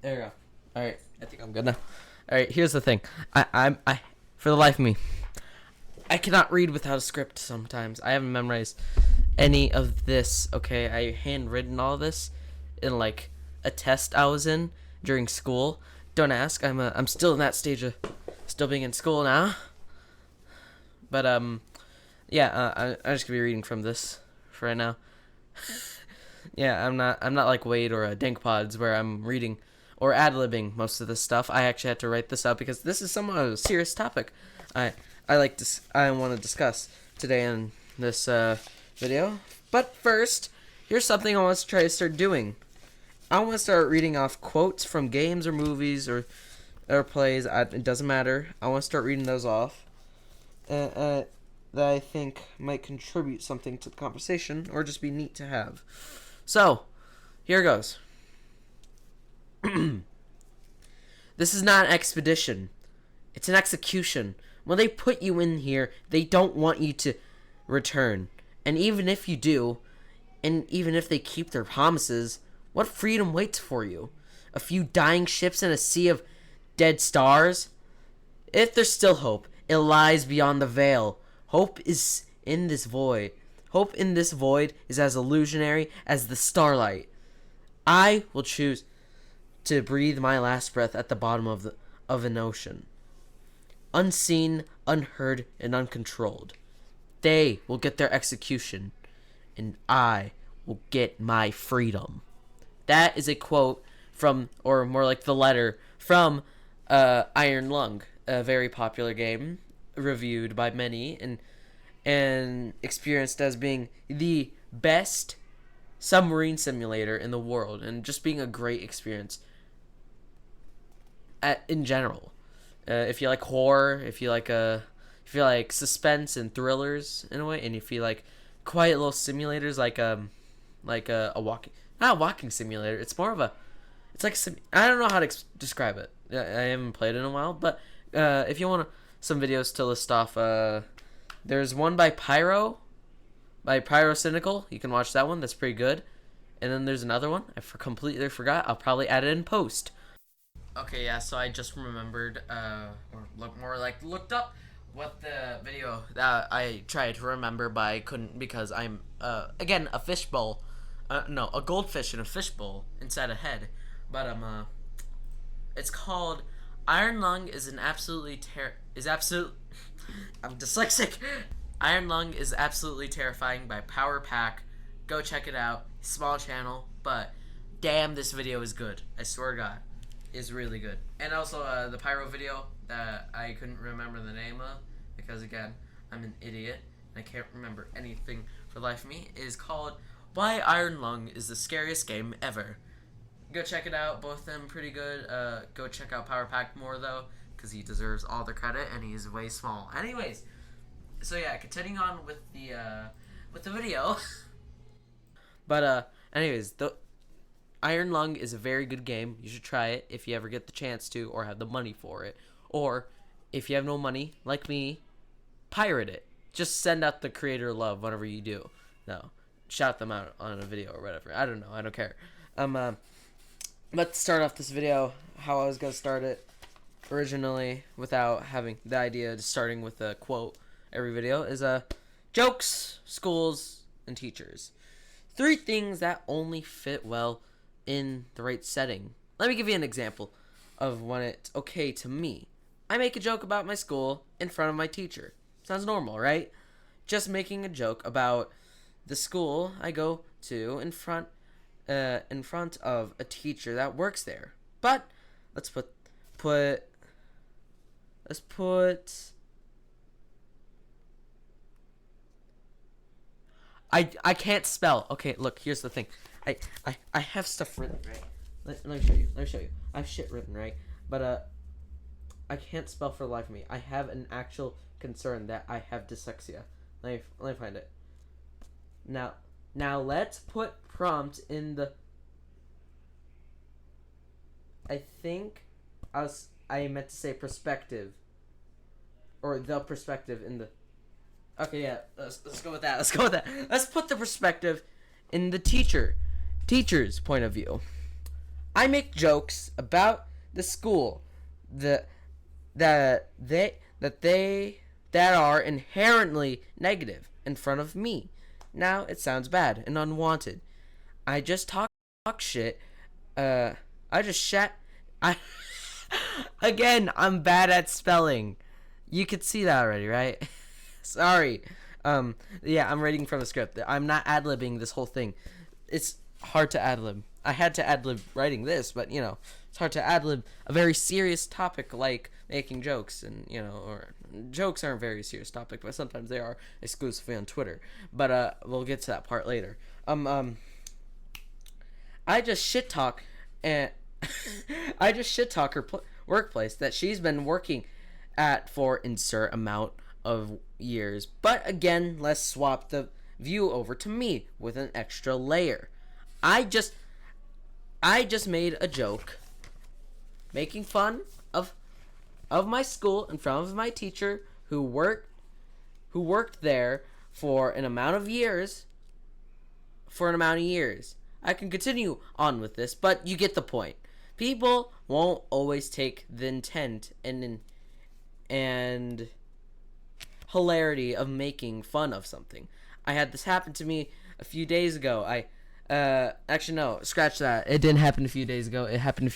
There you go. All right, I think I'm good now. All right, here's the thing. I for the life of me, I cannot read without a script. Sometimes I haven't memorized any of this. Okay, I handwritten all this in like a test I was in during school. Don't ask. I'm still in that stage of still being in school now. But yeah. I'm just gonna be reading from this for right now. Yeah, I'm not like Wade or Dank Pods where I'm reading or ad-libbing most of this stuff. I actually had to write this out because this is somewhat of a serious topic. I I want to discuss today in this video. But first, here's something I want to try to start doing. I want to start reading off quotes from games or movies or plays. It doesn't matter. I want to start reading those off. That I think might contribute something to the conversation or just be neat to have. So, here goes. This is not an expedition. It's an execution. When they put you in here, they don't want you to return. And even if you do, and even if they keep their promises, what freedom waits for you? A few dying ships and a sea of dead stars? If there's still hope, it lies beyond the veil. Hope is in this void. Hope in this void is as illusionary as the starlight. I will choose to breathe my last breath at the bottom of an ocean. Unseen, unheard, and uncontrolled. They will get their execution, and I will get my freedom. That is a quote from, or more like the letter, from Iron Lung, a very popular game, reviewed by many, and experienced as being the best submarine simulator in the world, and just being a great experience in general. If you like horror, if you like suspense and thrillers in a way, and if you like quiet little simulators like a walking, not a walking simulator. It's more of a, it's like I don't know how to describe it. I haven't played it in a while, but if you want some videos to list off, there's one by Pyro Cynical. You can watch that one. That's pretty good. And then there's another one I completely forgot. I'll probably add it in post. Okay, yeah, so I just remembered, looked up what the video that I tried to remember, but I couldn't because I'm, again, a fishbowl. No, a goldfish in a fishbowl inside a head. But, it's called Iron Lung is an absolutely I'm dyslexic. Iron Lung is absolutely terrifying by Power Pack. Go check it out. Small channel, but damn, this video is good. I swear to God. Is really good. And also the Pyro video that I couldn't remember the name of because again I'm an idiot and I can't remember anything for the life of me, is called Why Iron Lung is the Scariest Game Ever. Go check it out. Both of them pretty good. Go check out Power Pack more though because he deserves all the credit and he's way small. Anyways, so yeah, continuing on with the video. But anyways, Iron Lung is a very good game. You should try it if you ever get the chance to or have the money for it. Or if you have no money, like me, pirate it. Just send out the creator love whenever you do. No, shout them out on a video or whatever. I don't know. I don't care. Let's start off this video how I was going to start it originally without having the idea of starting with a quote every video is jokes, schools, and teachers. 3 things that only fit well in the right setting. Let me give you an example of when it's okay to me. I make a joke about my school in front of my teacher. Sounds normal, right? Just making a joke about the school I go to in front of a teacher that works there. But let's put I can't spell. Okay, look, here's the thing. I have stuff written, right? Let me show you. I have shit written, right? But I can't spell for the life of me. I have an actual concern that I have dyslexia. Let me find it. Now let's put prompt in the. I think I meant to say perspective. Or the perspective in the. Okay, yeah. Let's go with that. Let's put the perspective in the teacher's point of view. I make jokes about the school that that are inherently negative in front of me. Now it sounds bad and unwanted. I just talk shit. I just shat. I again. I'm bad at spelling. You could see that already, right? Sorry. Yeah, I'm reading from a script. I'm not ad libbing this whole thing. It's hard to ad lib. I had to ad lib writing this, but it's hard to ad lib a very serious topic like making jokes, and or jokes aren't a very serious topic, but sometimes they are exclusively on Twitter. But we'll get to that part later. I just shit talk and I just shit talk her workplace that she's been working at for insert amount of years. But again, let's swap the view over to me with an extra layer. I just made a joke making fun of my school in front of my teacher who worked there for an amount of years. I can continue on with this, but you get the point. People won't always take the intent and hilarity of making fun of something. I had this happen to me a few days ago. Actually no, scratch that. It didn't happen a few days ago. It happened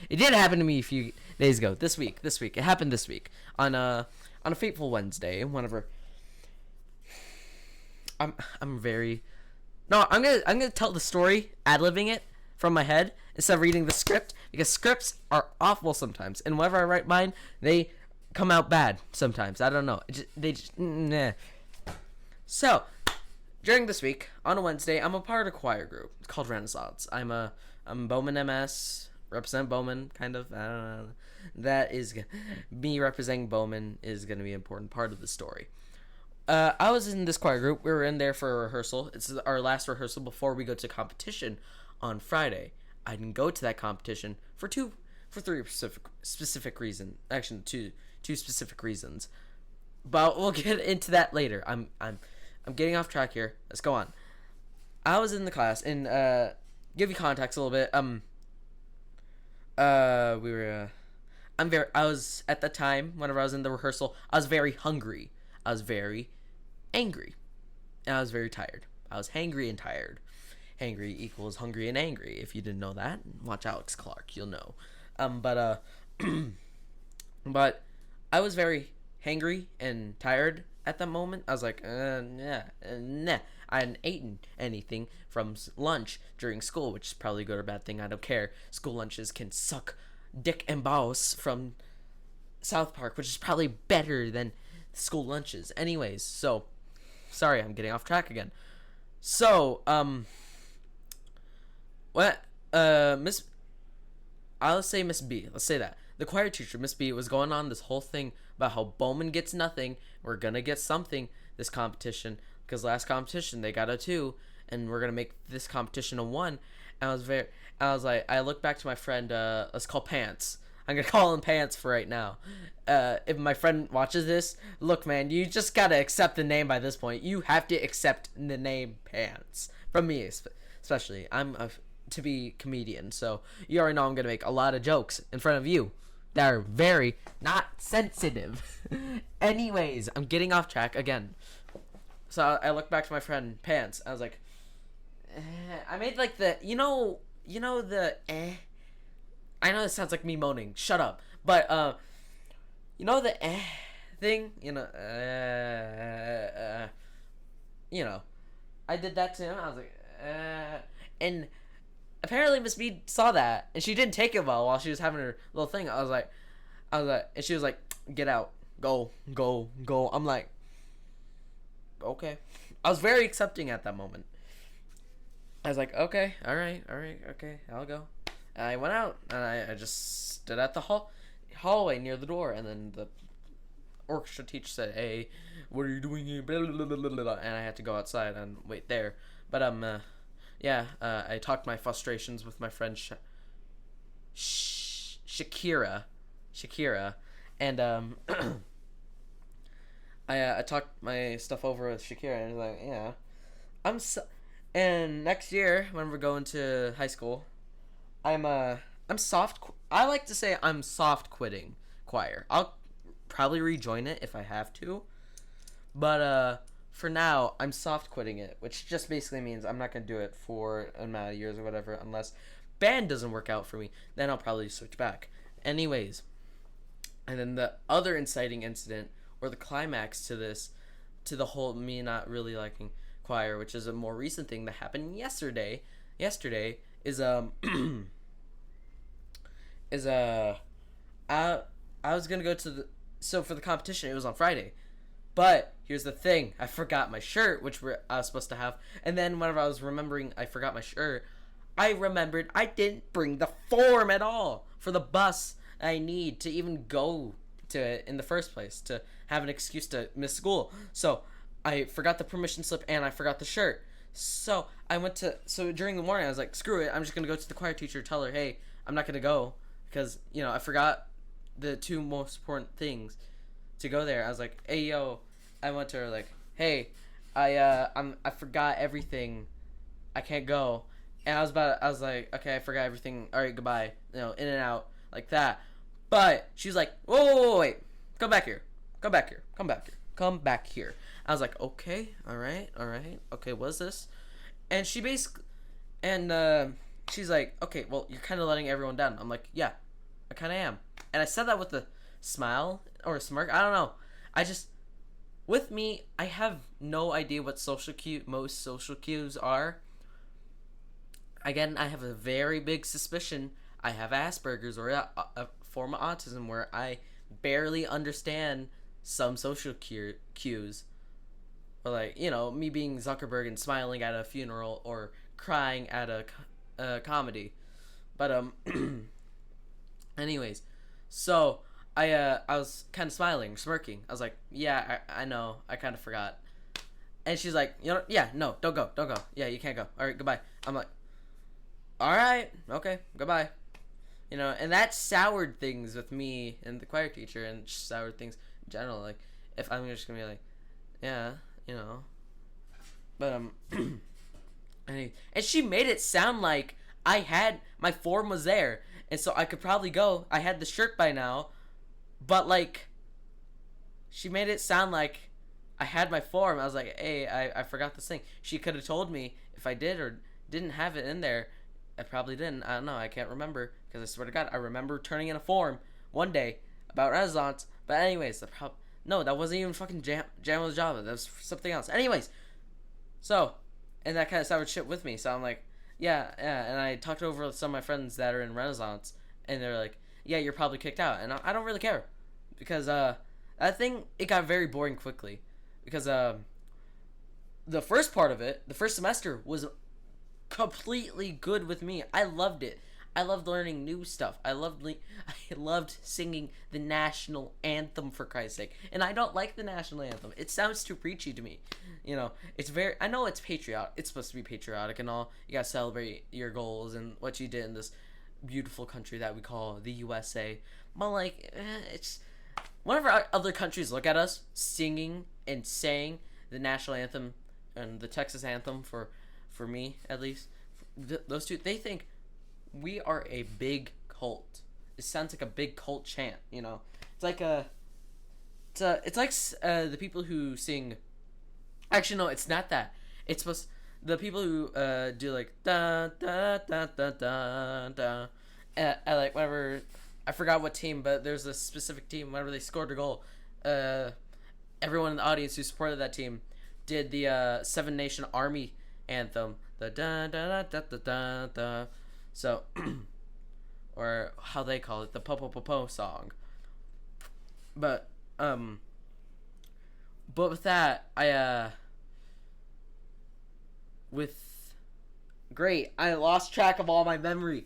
it did happen to me a few days ago. This week. It happened this week on a fateful Wednesday. Whenever I'm gonna tell the story, ad-libbing it from my head instead of reading the script, because scripts are awful sometimes, and whenever I write mine, they come out bad sometimes. I don't know. Nah. So, during this week, on a Wednesday, I'm a part of a choir group. It's called Renaissance. I'm Bowman MS, represent Bowman, kind of. I don't know. That is, me representing Bowman is going to be an important part of the story. I was in this choir group. We were in there for a rehearsal. It's our last rehearsal before we go to competition on Friday. I didn't go to that competition for three specific reasons. Actually, two specific reasons. But we'll get into that later. I'm getting off track here. Let's go on. I was in the class, and give you context a little bit. I was at the time, whenever I was in the rehearsal, I was very hungry. I was very angry. And I was very tired. I was hangry and tired. Hangry equals hungry and angry. If you didn't know that, watch Alex Clark. You'll know. But I was very hangry and tired at that moment. I was like, nah. I hadn't eaten anything from lunch during school, which is probably a good or bad thing. I don't care. School lunches can suck dick and balls from South Park, which is probably better than school lunches. Anyways, so sorry, I'm getting off track again. So, Miss B, let's say that. The choir teacher, Miss B, was going on this whole thing about how Bowman gets nothing. We're gonna get something this competition, because last competition they got a 2, and we're gonna make this competition a 1. And I looked back to my friend, let's call Pants. I'm gonna call him Pants for right now. If my friend watches this, look, man, you just gotta accept the name by this point. You have to accept the name Pants. From me, especially. I'm a to-be comedian, so you already know I'm gonna make a lot of jokes in front of you that are very not sensitive. Anyways, I'm getting off track again. So I looked back to my friend Pants. I was like, I made like the, I know this sounds like me moaning. Shut up. But the thing, I did that to him. I was like, and apparently Miss B saw that, and she didn't take it well while she was having her little thing. I was like, and she was like, get out, go. I'm like, okay. I was very accepting at that moment. I was like, okay, all right, okay, I'll go. And I went out, and I just stood at the hallway near the door, and then the orchestra teacher said, hey, what are you doing here? Blah, blah, blah, blah, blah. And I had to go outside and wait there. But I talked my frustrations with my friend Shakira, and I talked my stuff over with Shakira, and I was like, yeah, And next year, when we're going to high school, I'm soft. I like to say I'm soft quitting choir. I'll probably rejoin it if I have to, but for now I'm soft quitting it, which just basically means I'm not gonna do it for an amount of years or whatever, unless band doesn't work out for me. Then I'll probably switch back. Anyways, and then the other inciting incident or the climax to this, to the whole me not really liking choir, which is a more recent thing that happened yesterday. Yesterday is is I I was gonna go to the, so for the competition it was on Friday, but here's the thing, I forgot my shirt, which I was supposed to have, and then whenever I was remembering I forgot my shirt, I remembered I didn't bring the form at all for the bus I need to even go to it in the first place, to have an excuse to miss school. So I forgot the permission slip and I forgot the shirt. So I went to, so during the morning I was like, screw it, I'm just gonna go to the choir teacher, tell her, hey, I'm not gonna go because I forgot the two most important things to go there. I was like, hey yo, I went to her like, hey, I forgot everything, I can't go. And I was like, okay, I forgot everything, all right, goodbye, in and out like that. But she was like, whoa, wait, come back here, come back here, come back here, come back here. I was like, okay, all right, okay, what's this? And she basically, and she's like, okay, well, you're kind of letting everyone down. I'm like, yeah, I kind of am. And I said that with a smile or a smirk. I don't know. I just, with me, I have no idea what most social cues are. Again, I have a very big suspicion I have Asperger's or a form of autism where I barely understand some social cues. Or like, me being Zuckerberg and smiling at a funeral or crying at a comedy. But anyways, so I was kind of smiling, smirking. I was like, yeah, I know, I kind of forgot. And she's like, yeah, no, don't go. Yeah, you can't go. All right, goodbye. I'm like, all right, okay, goodbye. And that soured things with me and the choir teacher, and just soured things in general. Like, if I'm just gonna be like, yeah, but and she made it sound like I had my form was there, and so I could probably go. I had the shirt by now, but like, she made it sound like I had my form. I was like, hey, I forgot this thing. She could have told me if I did or didn't have it in there. I probably didn't. I don't know. I can't remember because I swear to God, I remember turning in a form one day about Renaissance. But anyways, no, that wasn't even fucking Jam with Java. That was something else. Anyways, so, and that kind of soured shit with me. So I'm like, yeah. And I talked over with some of my friends that are in Renaissance, and they're like, yeah, you're probably kicked out. And I don't really care because that thing, it got very boring quickly because the first part of it, the first semester was completely good with me. I loved it. I loved learning new stuff. I loved singing the national anthem, for Christ's sake. And I don't like the national anthem. It sounds too preachy to me. It's I know it's patriotic. It's supposed to be patriotic and all. You gotta celebrate your goals and what you did in this beautiful country that we call the USA. But like, it's whenever other countries look at us singing and saying the national anthem and the Texas anthem, for me at least, those two, they think we are a big cult. It sounds like a big cult chant. It's like it's like the people who sing. Actually, no, it's not that. It's supposed, the people who do like da da da da da da. I like whenever, I forgot what team, but there's a specific team. Whenever they scored a goal, everyone in the audience who supported that team did the Seven Nation Army anthem, the da da da da da da. So, or how they call it, the po po po po song. But with that, I lost track of all my memory.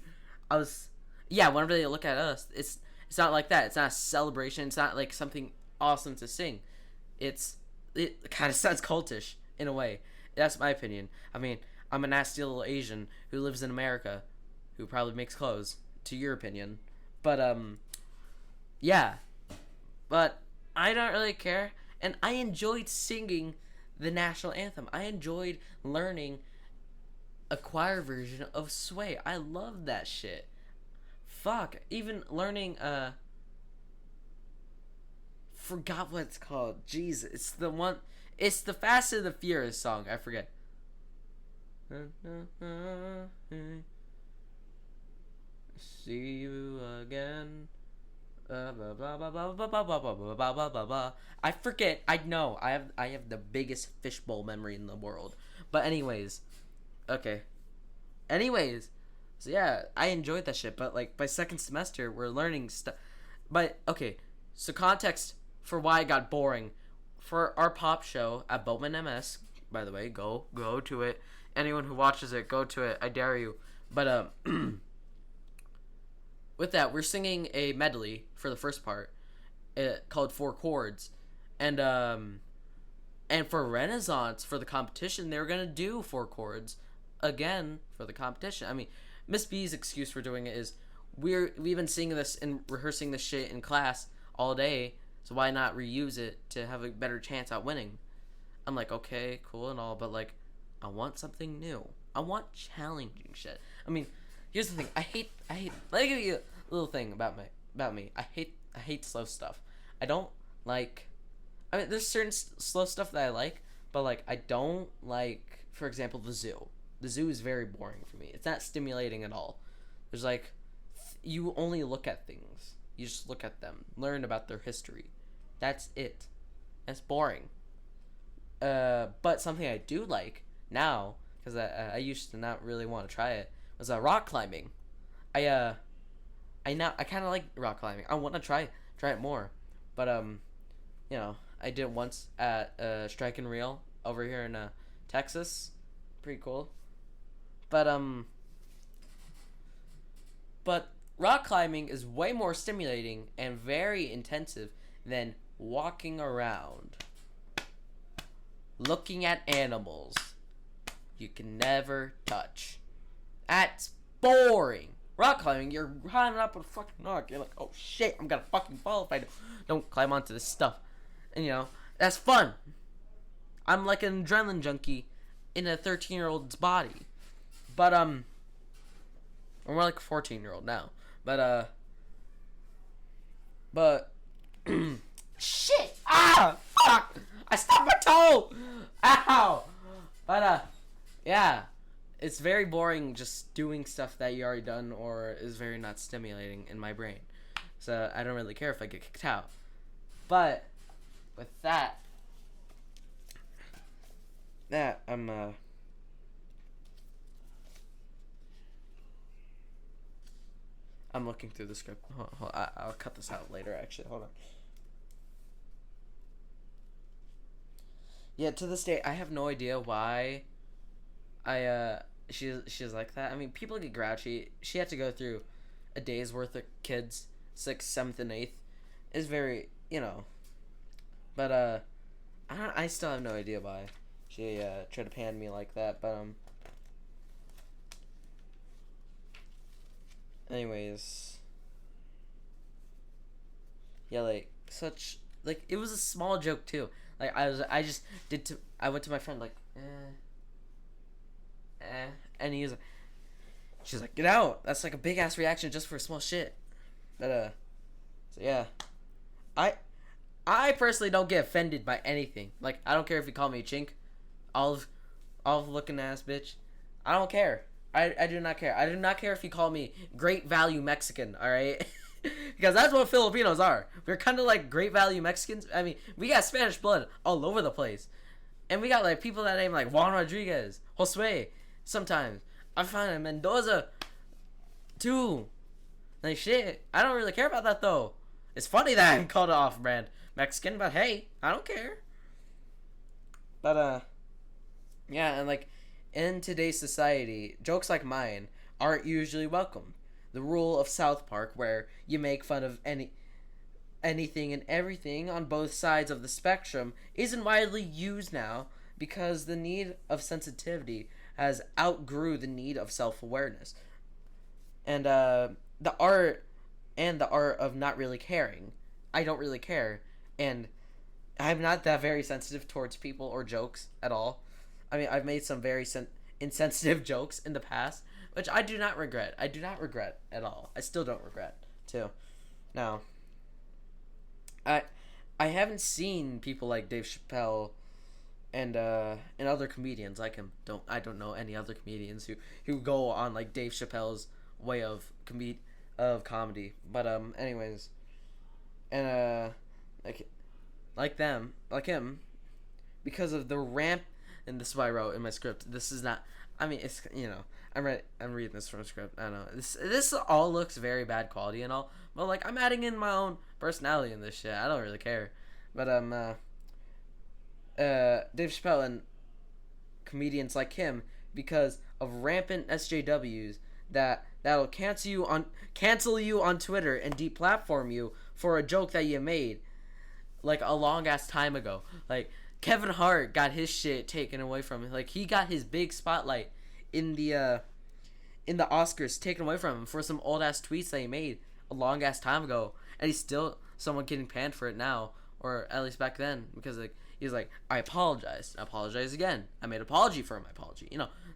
Whenever they look at us, it's not like that. It's not a celebration. It's not like something awesome to sing. It kind of sounds cultish in a way. That's my opinion. I mean, I'm a nasty little Asian who lives in America, who probably makes clothes, to your opinion. But, yeah. But I don't really care. And I enjoyed singing the national anthem. I enjoyed learning a choir version of Sway. I love that shit. Fuck. Even learning forgot what it's called. Jeez, it's the one. It's the Fast and the Furious song. I forget. See you again. Blah, blah, blah, blah, blah, blah, blah, blah, blah, blah, blah, blah, blah. I forget. I know. I have the biggest fishbowl memory in the world. But anyways, okay. Anyways, so yeah, I enjoyed that shit. But like by second semester, we're learning stuff. But okay, so context for why it got boring. For our pop show at Bowman MS, by the way, go to it. Anyone who watches it, go to it. I dare you. But with that, we're singing a medley for the first part, called Four Chords, and for Renaissance for the competition, they were gonna do four chords again for the competition. I mean, Miss B's excuse for doing it is we've been singing this and rehearsing this shit in class all day, so why not reuse it to have a better chance at winning? I'm like, okay, cool and all, but like, I want something new. I want challenging shit. I mean, here's the thing. I hate. Let me give you a little thing about me. I hate slow stuff. I don't like. I mean, there's certain slow stuff that I like, but like I don't like, for example, the zoo. The zoo is very boring for me. It's not stimulating at all. There's like, you only look at things. You just look at them, learn about their history. That's it. That's boring. But something I do like now, because I used to not really want to try it, was rock climbing. I kind of like rock climbing. I want to try it more, but you know, I did it once at Strike and Reel over here in Texas. Pretty cool. But rock climbing is way more stimulating and very intensive than walking around looking at animals you can never touch. That's boring. Rock climbing, you're climbing up a fucking rock. You're like, oh shit, I'm gonna fucking fall if I don't climb onto this stuff. And you know, that's fun. I'm like an adrenaline junkie in a 13-year-old's body. But or more like a 14-year-old now. But shit! Ah! Fuck! I stubbed my toe! Ow! But yeah. It's very boring just doing stuff that you already done or is very not stimulating in my brain. So I don't really care if I get kicked out. But with that I'm looking through the script. Hold, I'll cut this out later actually. Hold on. Yeah, to this day I have no idea why she's like that. I mean, people get grouchy. She had to go through a day's worth of kids, 6th, 7th, and 8th. It's very, you know. But I still have no idea why she tried to pan me like that. But anyways, yeah, like it was a small joke too. Like I went to my friend like, and he was like, she's like, get out. That's like a big ass reaction just for a small shit. But so yeah, I personally don't get offended by anything. Like I don't care if you call me a chink, olive looking ass bitch. I don't care. I do not care. I do not care if you call me great value Mexican. All right. Because that's what Filipinos are. We're kind of like great value Mexicans. I mean, we got Spanish blood all over the place. And we got like people that name like Juan Rodriguez, Josue, sometimes. I find him Mendoza, too. Like, shit, I don't really care about that, though. It's funny that I'm called off-brand Mexican, but hey, I don't care. But, yeah, and like, in today's society, jokes like mine aren't usually welcome. The rule of South Park, where you make fun of anything and everything on both sides of the spectrum, isn't widely used now because the need of sensitivity has outgrew the need of self-awareness. And the art of not really caring. I don't really care, and I'm not that very sensitive towards people or jokes at all. I mean, I've made some very insensitive jokes in the past, which I do not regret. I do not regret at all. I still don't regret too. Now, I haven't seen people like Dave Chappelle and other comedians like him. I don't know any other comedians who go on like Dave Chappelle's way of comedy. But anyways, and like him, because of the ramp, and this is what I wrote in my script. This is not. I mean, it's, I'm reading this from a script. I don't know. This all looks very bad quality and all, but like I'm adding in my own personality in this shit. I don't really care. But Dave Chappelle and comedians like him, because of rampant SJWs that'll cancel you on Twitter and deplatform you for a joke that you made like a long ass time ago. Like Kevin Hart got his shit taken away from him. Like he got his big spotlight in the Oscars taken away from him for some old ass tweets that he made a long ass time ago, and he's still someone getting panned for it now, or at least back then, because like he's like, I apologize again. I made an apology for my apology.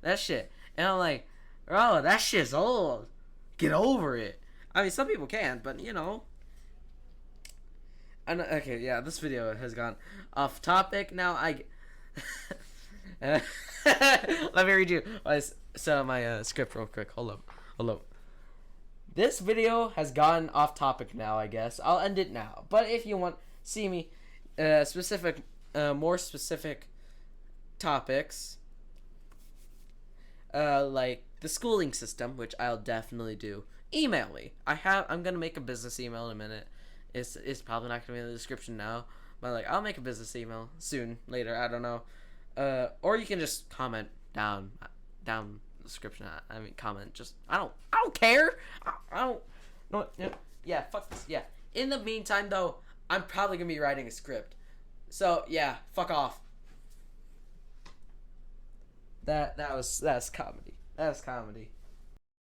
That shit. And I'm like, bro, that shit's old. Get over it. I mean, some people can, but okay, yeah, this video has gone off topic. Now let me read you my script real quick. Hold up. This video has gone off topic now, I guess. I'll end it now. But if you want see me more specific topics, like the schooling system, which I'll definitely do, email me. I'm gonna make a business email in a minute. It's probably not gonna be in the description now, but like I'll make a business email soon, later. I don't know. Or you can just comment down the description. I mean, comment. Just I don't care. I don't. No. Yeah. Fuck this. Yeah. In the meantime, though, I'm probably gonna be writing a script. So yeah, fuck off. That's comedy. That's comedy.